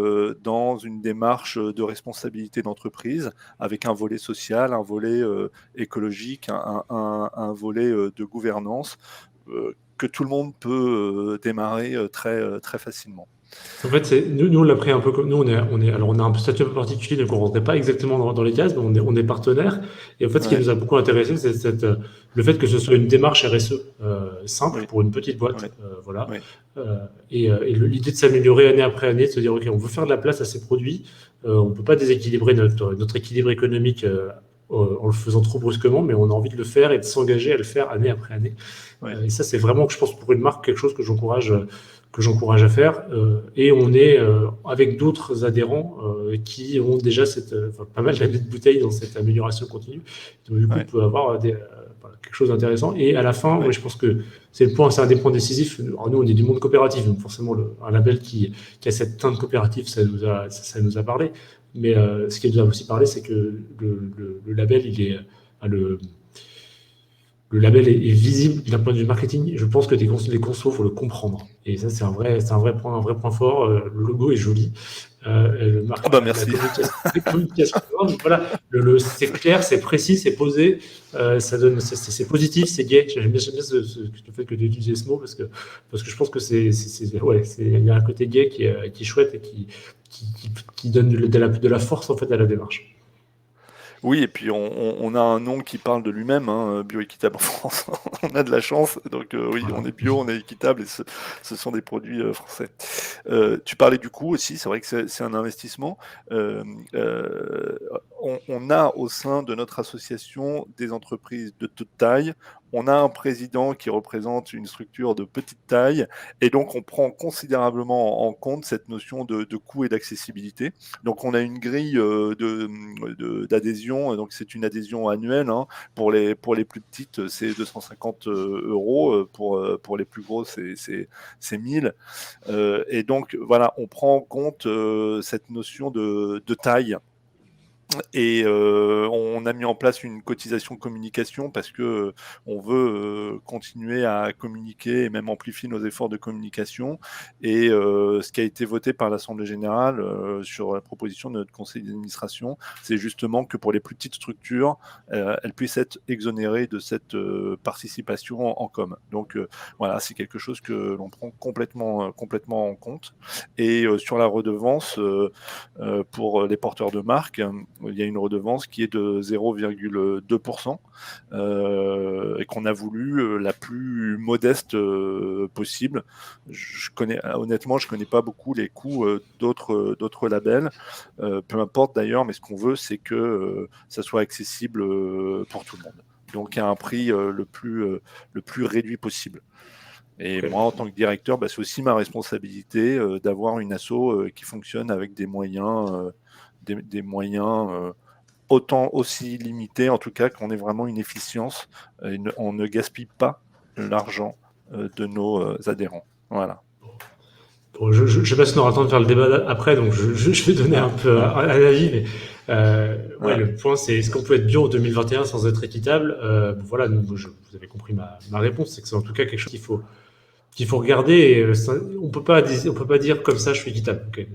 dans une démarche de responsabilité d'entreprise avec un volet social, un volet écologique, un volet de gouvernance que tout le monde peut démarrer très facilement. En fait, nous, on l'a pris un peu comme nous, alors on a un statut un peu particulier, donc on rentrait pas exactement dans les cases, mais on est partenaire. Et en fait, ce qui Ouais, nous a beaucoup intéressé, c'est le fait que ce soit une démarche RSE simple oui, pour une petite oui, boîte, voilà. oui, L'idée de s'améliorer année après année, de se dire ok, on veut faire de la place à ces produits, on peut pas déséquilibrer notre équilibre économique en le faisant trop brusquement, mais on a envie de le faire et de s'engager à le faire année après année. oui, Et ça, c'est vraiment, je pense, pour une marque, quelque chose que j'encourage à faire. Et on est avec d'autres adhérents qui ont déjà pas mal d'années de bouteille dans cette amélioration continue. Donc, du coup, on oui, peut avoir voilà, quelque chose d'intéressant. Et à la fin, oui, ouais, je pense que c'est un des points décisifs. Alors, nous, on est du monde coopératif, donc forcément, un label qui a cette teinte coopérative, ça nous a parlé. Mais ce qui nous a aussi parlé, c'est que le label, le label est visible d'un point de vue marketing. Je pense que les consos, faut le comprendre. Et ça, c'est un vrai point fort. Le logo est joli. Ah bah La merci. communication, non, voilà, c'est clair, c'est précis, c'est posé, c'est positif, c'est gay. J'aime bien le fait que tu utilises ce mot parce que je pense que ouais, il y a un côté gay qui est chouette et qui donne de la force en fait à la démarche. Oui, et puis on a un nom qui parle de lui-même, hein, Bioéquitable en France. On a de la chance, donc oui, Voilà. on est bio, on est équitable, et ce sont des produits français. Tu parlais du coût aussi, c'est vrai que c'est un investissement. Euh, euh, on a au sein de notre association des entreprises de toute taille. On a un président qui représente une structure de petite taille, et donc on prend considérablement en compte cette notion de coût et d'accessibilité. Donc on a une grille d'adhésion, donc c'est une adhésion annuelle. Hein. Pour les plus petites, c'est 250 euros. Pour les plus grosses, c'est 1000. Et donc voilà, on prend en compte cette notion de taille. Et on a mis en place une cotisation communication parce que on veut continuer à communiquer et même amplifier nos efforts de communication. Et ce qui a été voté par l'Assemblée générale sur la proposition de notre conseil d'administration, c'est justement que pour les plus petites structures, elles puissent être exonérées de cette participation en com. Donc voilà, c'est quelque chose que l'on prend complètement en compte. Et sur la redevance, pour les porteurs de marque, il y a une redevance qui est de 0,2% et qu'on a voulu la plus modeste possible. Honnêtement, je connais pas beaucoup les coûts d'autres labels, peu importe d'ailleurs, mais ce qu'on veut, c'est que ça soit accessible pour tout le monde. Donc à un prix le plus réduit possible. Et Ok. moi, en tant que directeur, bah, c'est aussi ma responsabilité d'avoir une asso qui fonctionne avec des moyens, des moyens autant aussi limités, en tout cas, qu'on ait vraiment une efficience. On ne gaspille pas l'argent de nos adhérents. Voilà. Bon, je sais pas si on aura le temps de faire le débat après, donc je vais donner un Ah, peu ah, un avis, mais ouais, ah. le point c'est est-ce qu'on peut être bio en 2021 sans être équitable? Bon, voilà, vous avez compris ma réponse, c'est que c'est en tout cas quelque chose qu'il faut regarder. Et, on peut pas dire comme ça je suis équitable. Ok.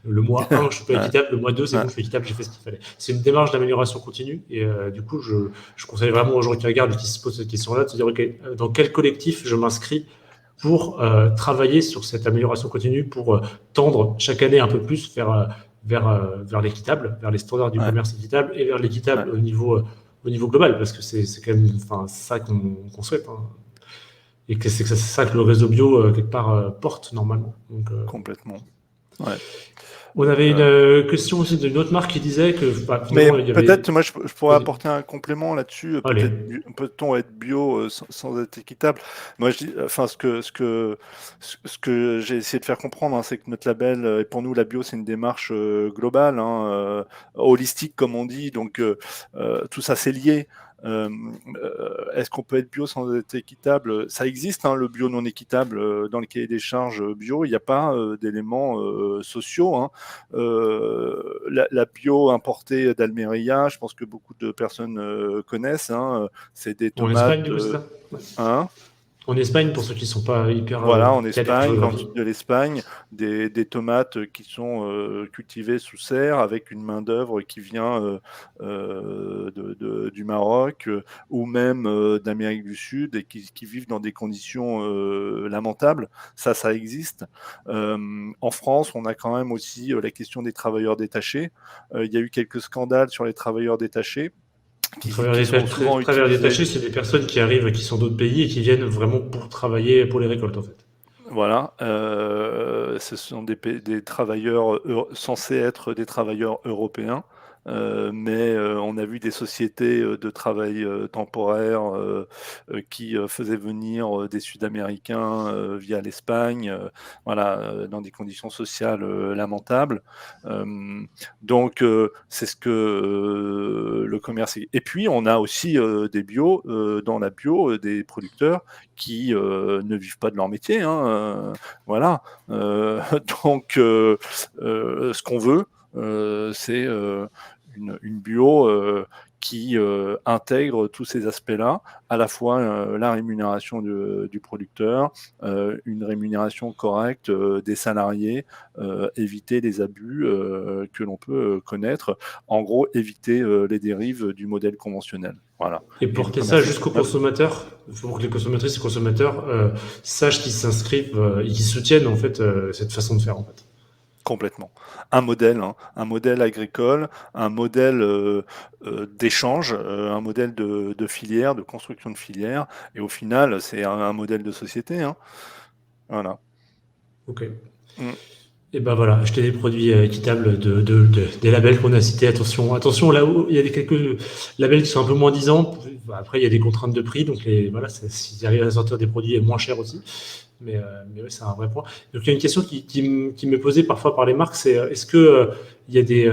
Le mois 1, je suis pas Ah, équitable, le mois 2, c'est bon, ah, je suis équitable, j'ai fait ce qu'il fallait. C'est une démarche d'amélioration continue et du coup, je conseille vraiment aux gens qui regardent et qui se posent cette question-là de se dire ok, dans quel collectif je m'inscris pour travailler sur cette amélioration continue, pour tendre chaque année un peu plus vers l'équitable, vers les standards du ouais, commerce équitable et vers ouais, l'équitable au niveau global, parce que c'est quand même enfin, ça qu'on souhaite. Hein. Et que c'est ça que le réseau bio, quelque part, porte normalement. Donc, complètement. Ouais. on avait une Euh, question aussi d'une autre marque qui disait que bah, Mais finalement, il y avait. peut-être, moi, je pourrais Vas-y, apporter un complément là-dessus. allez. Peut-on être bio sans être équitable? Moi, je dis, enfin, ce que j'ai essayé de faire comprendre, hein, c'est que notre label, et pour nous, la bio, c'est une démarche globale, hein, holistique, comme on dit. Donc, tout ça, c'est lié. Euh, Est-ce qu'on peut être bio sans être équitable? Ça existe, hein, le bio non équitable dans le cahier des charges bio. Il n'y a pas d'éléments sociaux. Hein. La bio importée d'Almeria, je pense que beaucoup de personnes connaissent. Hein, c'est des En Espagne, tomates. du coup, c'est ça? Ouais. Hein, En Espagne, pour ceux qui ne sont pas hyper Voilà, en calés en Espagne, dans le géographie. sud de l'Espagne, des tomates qui sont cultivées sous serre avec une main-d'œuvre qui vient du Maroc ou même d'Amérique du Sud et qui vivent dans des conditions lamentables. Ça existe. En France, on a quand même aussi la question des travailleurs détachés. Il y a eu quelques scandales sur les travailleurs détachés qui sont souvent Travailleurs utilisés. détachés, c'est des personnes qui arrivent, qui sont d'autres pays et qui viennent vraiment pour travailler pour les récoltes, en fait. Voilà, ce sont des travailleurs censés être des travailleurs européens, mais on a vu des sociétés de travail temporaire qui faisaient venir des Sud-Américains via l'Espagne, voilà, dans des conditions sociales lamentables. Euh, donc c'est ce que le commerce. Et puis on a aussi des bio dans la bio des producteurs qui ne vivent pas de leur métier, hein, voilà. Donc, ce qu'on veut, c'est une bio qui intègre tous ces aspects-là, à la fois la rémunération du producteur, une rémunération correcte des salariés, éviter les abus que l'on peut connaître, en gros éviter les dérives du modèle conventionnel. Voilà. Et Et le porter ça commerce jusqu'aux équitable, consommateurs, pour que les consommatrices et consommateurs sachent qu'ils s'inscrivent et qu'ils soutiennent en fait cette façon de faire en fait. complètement. Un modèle, hein, un modèle agricole, un modèle d'échange, un modèle de filière, de construction de filière, et au final, c'est un modèle de société, hein. Voilà. Ok. Mm. Et ben voilà, acheter des produits équitables des labels qu'on a cités. Attention, attention, là où il y a quelques labels qui sont un peu moins disants. Après, il y a des contraintes de prix, donc voilà, s'ils arrivent à sortir des produits moins chers aussi. Mais ouais, c'est un vrai point. Donc il y a une question qui m'est posée parfois par les marques, c'est est-ce que il y a des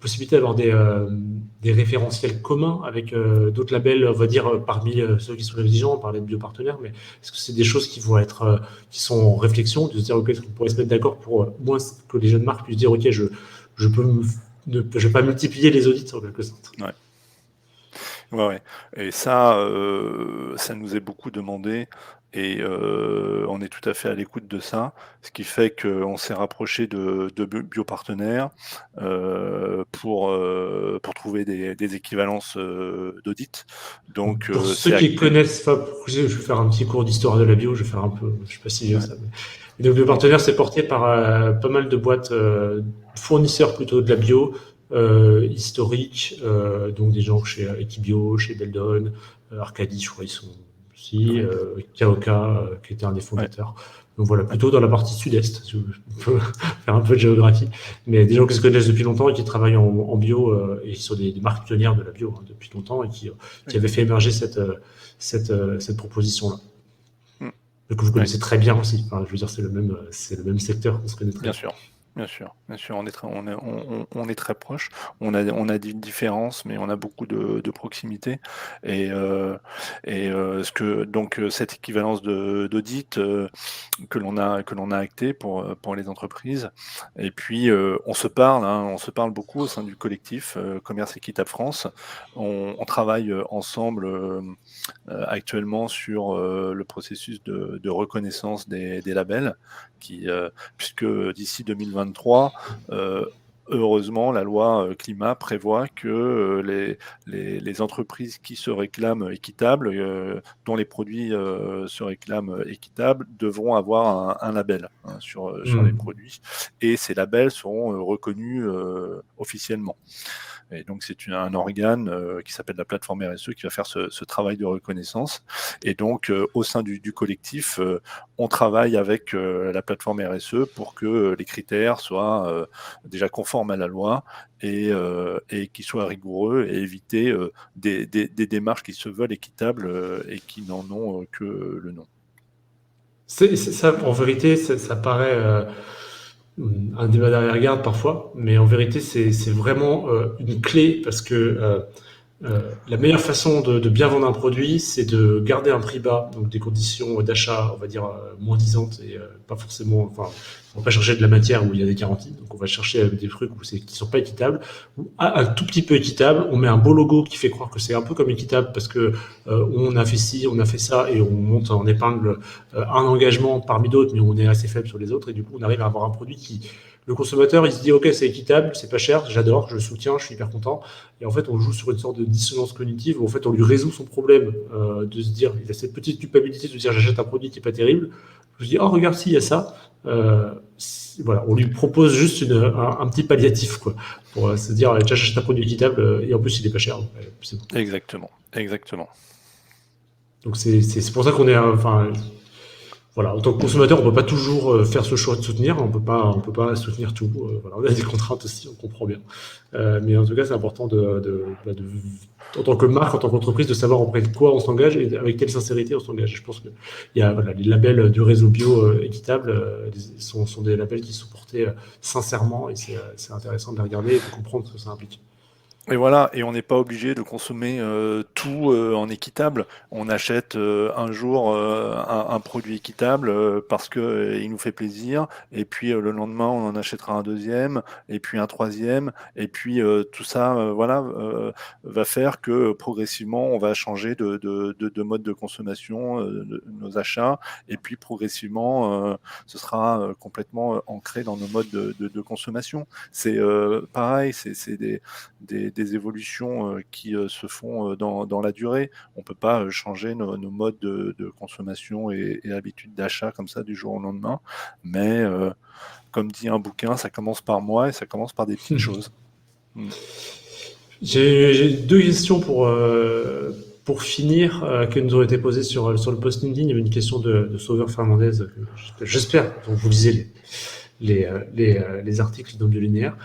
possibilités d'avoir des référentiels communs avec d'autres labels, on va dire parmi ceux qui sont exigeants, on parlait de biopartenaires, mais est-ce que c'est des choses qui vont être qui sont en réflexion, de se dire ok, est-ce qu'on pourrait se mettre d'accord pour moins que les jeunes marques puissent dire ok, je peux je vais pas multiplier les audits en quelque sorte. Ouais. Ouais, ouais. Et ça nous est beaucoup demandé et on est tout à fait à l'écoute de ça. Ce qui fait qu'on s'est rapproché de biopartenaires pour trouver des équivalences d'audit. Donc Pour ceux c'est qui acté. connaissent, enfin, je vais faire un petit cours d'histoire de la bio, je vais faire un peu, je sais pas si j'ai Ouais. ça. Et donc le Mm. partenaire, c'est porté par pas mal de boîtes fournisseurs plutôt de la bio, historiques, donc des gens chez Equibio, chez Beldon, Arcadie, je crois ils sont aussi, Ouais. Kaoka, qui était un des Ouais. fondateurs. Donc voilà, Ouais. plutôt dans la partie sud-est, si on peut faire un peu de géographie. Mais des gens qui se connaissent depuis longtemps et qui travaillent en bio et qui sont des marques pionnières de la bio hein, depuis longtemps et qui Oui. avaient fait émerger cette proposition-là. Mm. Que vous Ouais. connaissez très bien aussi. Enfin, je veux dire, c'est le même secteur, on se connaît très Bien bien. sûr, bien sûr, bien sûr, on est très proches. On a des différences, mais on a beaucoup de proximité. Et, cette équivalence d'audit que l'on a acté pour les entreprises. Et puis on se parle, hein, on se parle beaucoup au sein du collectif Commerce Équitable France. On travaille ensemble actuellement sur le processus de reconnaissance des labels, puisque d'ici 2023, heureusement, la loi climat prévoit que les entreprises qui se réclament équitables, dont les produits se réclament équitables, devront avoir un label hein, sur les Hmm. produits, et ces labels seront reconnus officiellement. Et donc, c'est un organe qui s'appelle la plateforme RSE qui va faire ce travail de reconnaissance. Et donc, au sein du collectif, on travaille avec la plateforme RSE pour que les critères soient déjà conformes à la loi et qu'ils soient rigoureux et éviter des démarches qui se veulent équitables et qui n'en ont que le nom. Ça, en vérité, ça paraît un débat d'arrière-garde parfois, mais en vérité, c'est vraiment une clé parce que La meilleure façon de bien vendre un produit, c'est de garder un prix bas, donc des conditions d'achat, on va dire, moins disantes et pas forcément, enfin, on va pas chercher de la matière où il y a des garanties, donc on va chercher des trucs qui sont pas équitables, ou un tout petit peu équitable, on met un beau logo qui fait croire que c'est un peu comme équitable parce que on a fait ci, on a fait ça et on monte en épingle un engagement parmi d'autres, mais on est assez faible sur les autres et du coup on arrive à avoir un produit qui, le consommateur, il se dit ok c'est équitable, c'est pas cher, j'adore, je le soutiens, je suis hyper content. Et en fait, on joue sur une sorte de dissonance cognitive où en fait, on lui résout son problème de se dire, il a cette petite culpabilité de se dire, j'achète un produit qui n'est pas terrible. Je lui dis, oh, regarde, si, il y a ça. Voilà, on lui propose juste un petit palliatif, quoi, pour se dire, tiens, j'achète un produit équitable et en plus, il n'est pas cher. Donc, c'est bon. Exactement, exactement. Donc, c'est pour ça qu'on est, enfin, voilà, en tant que consommateur, on peut pas toujours faire ce choix de soutenir, on peut pas soutenir tout. Voilà, on a des contraintes aussi, on comprend bien. Mais en tout cas, c'est important en tant que marque, en tant qu'entreprise, de savoir auprès de quoi on s'engage et avec quelle sincérité on s'engage. Je pense que il y a voilà, les labels du réseau bio équitable sont des labels qui sont portés sincèrement et c'est intéressant de les regarder et de comprendre ce que ça implique. Et voilà, et on n'est pas obligé de consommer tout en équitable. On achète un jour un produit équitable parce que il nous fait plaisir, et puis le lendemain on en achètera un deuxième, et puis un troisième, et puis tout ça, voilà, va faire que progressivement on va changer de mode de consommation, de nos achats, et puis progressivement ce sera complètement ancré dans nos modes de consommation. C'est pareil, c'est des évolutions qui se font dans la durée. On ne peut pas changer nos modes de consommation et habitudes d'achat comme ça du jour au lendemain. Mais comme dit un bouquin, ça commence par moi et ça commence par des petites choses. Mm. J'ai deux questions pour finir qui nous ont été posées sur le post LinkedIn. Il y avait une question de Sauveur Fernandez que j'espère que vous lisez les articles dans Biolinéaire.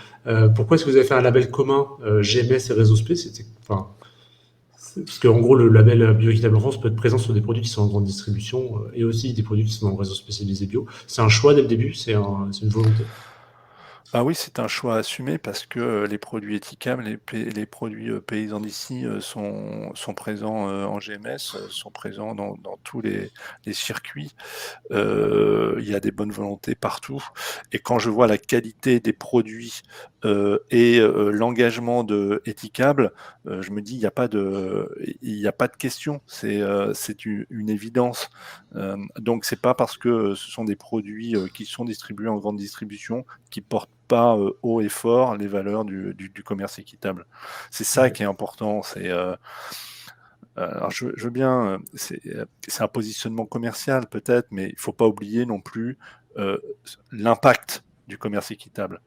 Pourquoi est-ce que vous avez fait un label commun GMS et Réseau Spé? Enfin, parce qu'en gros, le label Bioéquitable en France peut être présent sur des produits qui sont en grande distribution et aussi des produits qui sont dans le réseau spécialisé bio. C'est un choix dès le début, c'est une volonté. Ah oui, c'est un choix assumé parce que les produits éthicables, les produits paysans d'ici sont présents en GMS, sont présents dans tous les circuits. Il y a des bonnes volontés partout. Et quand je vois la qualité des produits et l'engagement de Éthicable, je me dis, il n'y a pas de question. C'est une évidence. Donc, c'est pas parce que ce sont des produits qui sont distribués en grande distribution qui portent pas haut et fort les valeurs du commerce équitable. C'est ça qui est important. Alors je veux bien, c'est un positionnement commercial peut-être, mais il ne faut pas oublier non plus l'impact du commerce équitable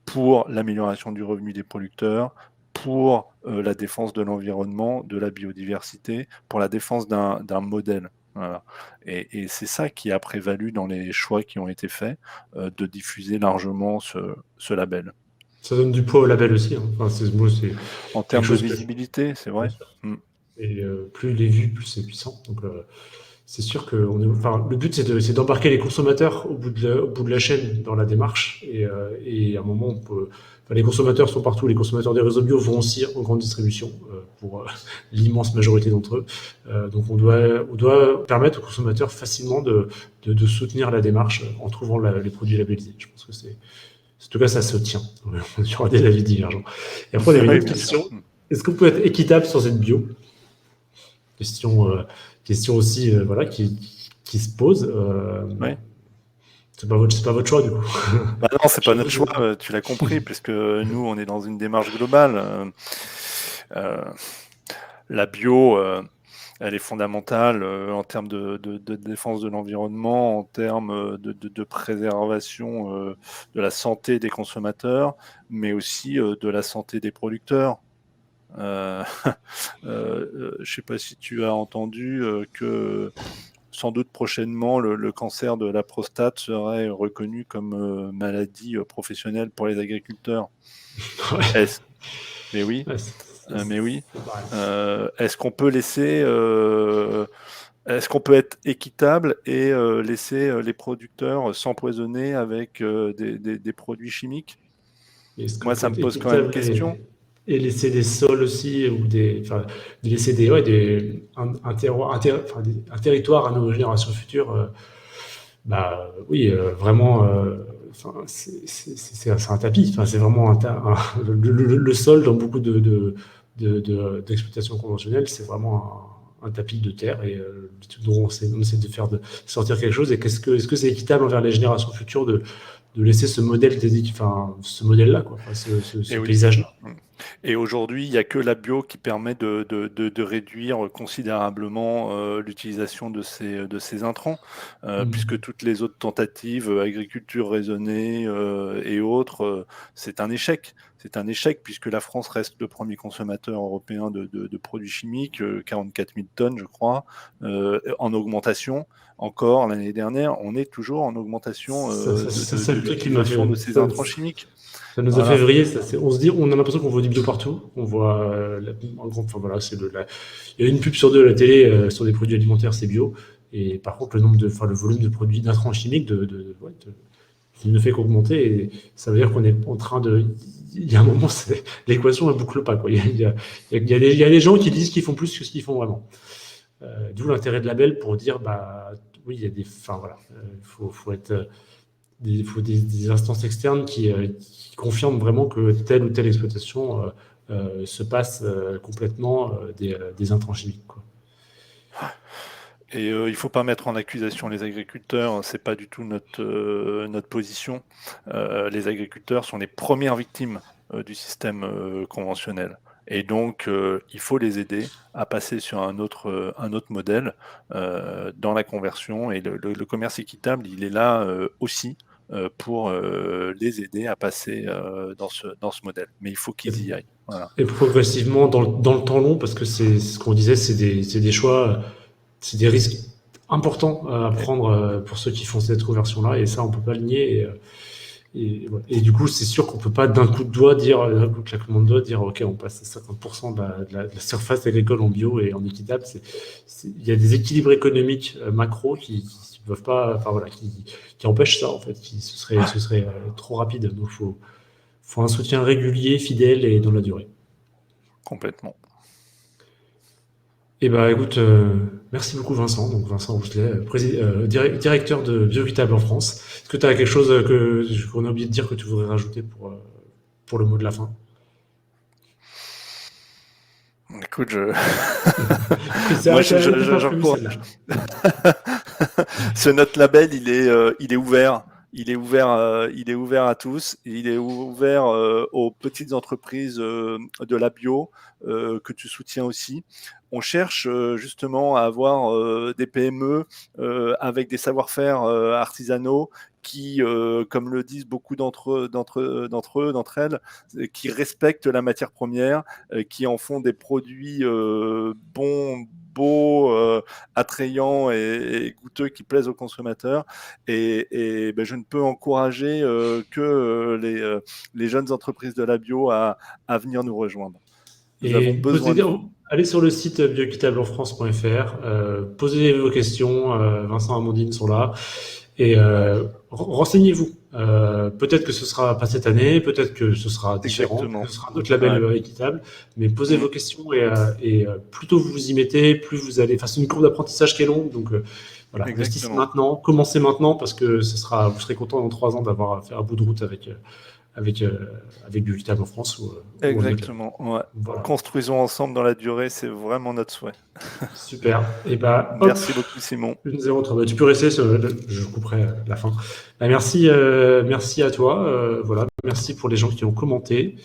pour l'amélioration du revenu des producteurs, pour la défense de l'environnement, de la biodiversité, pour la défense d'un modèle. Voilà. Et c'est ça qui a prévalu dans les choix qui ont été faits, de diffuser largement ce label. Ça donne du poids au label aussi. Hein. Enfin, c'est En quelque termes de chose que visibilité, c'est bien vrai. sûr. Mm. Et plus il est vu, plus c'est puissant. Donc, c'est sûr que enfin, le but, c'est d'embarquer les consommateurs au bout de la chaîne dans la démarche. Et à un moment, enfin, les consommateurs sont partout. Les consommateurs des réseaux bio vont aussi en grande distribution pour l'immense majorité d'entre eux. Donc, on doit permettre aux consommateurs facilement de soutenir la démarche en trouvant les produits labellisés. Je pense que en tout cas, ça se tient. Il y aura des avis divergents. Et après, on avait une Oui, autre bien sûr. question. Est-ce qu'on peut être équitable sans être bio? Question, question aussi voilà, qui se pose. Oui. C'est pas votre choix, du coup. Bah non, c'est Je pas sais pas notre choix, tu l'as compris, puisque nous, on est dans une démarche globale. Euh, la bio, elle est fondamentale en termes de défense de l'environnement, en termes de préservation de la santé des consommateurs, mais aussi de la santé des producteurs. Je sais pas si tu as entendu que sans doute prochainement, le cancer de la prostate serait reconnu comme maladie professionnelle pour les agriculteurs. Ouais. Est-ce... Mais oui, Ouais, mais oui. c'est pareil. Est-ce qu'on peut laisser, est-ce qu'on peut être équitable et laisser les producteurs s'empoisonner avec des produits chimiques? Est-ce qu'on Moi, peut ça me être pose quand même équitable question. et laisser des sols aussi, ou de laisser un territoire à nos générations futures. Oui, vraiment, c'est un tapis. Enfin, c'est vraiment le sol dans beaucoup d'exploitations conventionnelles, c'est vraiment un tapis de terre et dont on essaie de faire sortir quelque chose. Et est-ce que c'est équitable envers les générations futures de laisser ce modèle ce modèle-là, quoi, enfin, ce Et oui. paysage-là. Et aujourd'hui, il n'y a que la bio qui permet de réduire considérablement l'utilisation de ces intrants, puisque toutes les autres tentatives, agriculture raisonnée et autres, c'est un échec. C'est un échec puisque la France reste le premier consommateur européen de produits chimiques, 44 000 tonnes, je crois, en augmentation. Encore l'année dernière, on est toujours en augmentation C'est de le truc qui m'a l'utilisation fait. de ces intrants chimiques. Ça nous a Voilà. fait vriller. On a l'impression qu'on voit du bio partout. On voit, enfin voilà, il y a une pub sur deux à la télé sur des produits alimentaires, c'est bio. Et par contre, le volume de produits d'intrants chimiques, il ne fait qu'augmenter. Et ça veut dire qu'on est en train de. Il y a un moment, l'équation ne boucle pas, quoi. Il y a des gens qui disent qu'ils font plus que ce qu'ils font vraiment. D'où l'intérêt de label pour dire, oui, il y a des. Enfin voilà, faut être. Il faut des instances externes qui confirment vraiment que telle ou telle exploitation se passe complètement des intrants chimiques, quoi. Et il ne faut pas mettre en accusation les agriculteurs, c'est pas du tout notre position. Les agriculteurs sont les premières victimes du système conventionnel. Et donc, il faut les aider à passer sur un autre modèle dans la conversion. Et le commerce équitable, il est là aussi pour les aider à passer dans ce modèle. Mais il faut qu'ils y aillent. Voilà. Et progressivement, dans le temps long, parce que c'est ce qu'on disait, c'est des choix, c'est des risques importants à prendre pour ceux qui font cette conversion-là. Et ça, on peut pas le nier. Voilà. Et du coup, c'est sûr qu'on peut pas d'un coup de doigt d'un coup de claquement de doigts dire, OK, on passe à 50% de la surface agricole en bio et en équitable. Il y a des équilibres économiques macro qui peuvent pas, enfin voilà, qui empêchent ça, en fait, ce serait trop rapide. Donc, faut un soutien régulier, fidèle et dans la durée. Complètement. Eh ben, écoute, merci beaucoup Vincent. Donc Vincent Rousselet, directeur de Bioéquitable en France. Est-ce que tu as quelque chose qu'on a oublié de dire que tu voudrais rajouter pour le mot de la fin? Écoute, Moi, j'encourage. Notre label, il est ouvert. Il est ouvert à tous. Il est ouvert aux petites entreprises de la bio que tu soutiens aussi. On cherche justement à avoir des PME avec des savoir-faire artisanaux qui, comme le disent beaucoup d'entre elles, qui respectent la matière première, qui en font des produits bons, beaux, attrayants et goûteux qui plaisent aux consommateurs. Et je ne peux encourager que les jeunes entreprises de la bio à venir nous rejoindre. Nous avons besoin de vous. Allez sur le site bioéquitableenfrance.fr, posez vos questions, Vincent et Amandine sont là, et renseignez-vous. Peut-être que ce sera pas cette année, peut-être que ce sera différent, Exactement. que ce sera notre label équitable, mais posez vos questions et plus tôt vous vous y mettez, plus vous allez. Enfin, c'est une courbe d'apprentissage qui est longue, donc voilà, investissez maintenant, commencez maintenant parce que vous serez content dans 3 ans d'avoir fait un bout de route avec Bioéquitable en France. Exactement. Ouais. Voilà. Construisons ensemble dans la durée, c'est vraiment notre souhait. Super. Et merci beaucoup, Simon. Tu peux rester, je couperai la fin. Merci à toi. Voilà. Merci pour les gens qui ont commenté.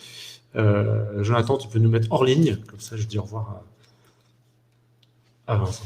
Jonathan, tu peux nous mettre hors ligne, comme ça je dis au revoir à Vincent.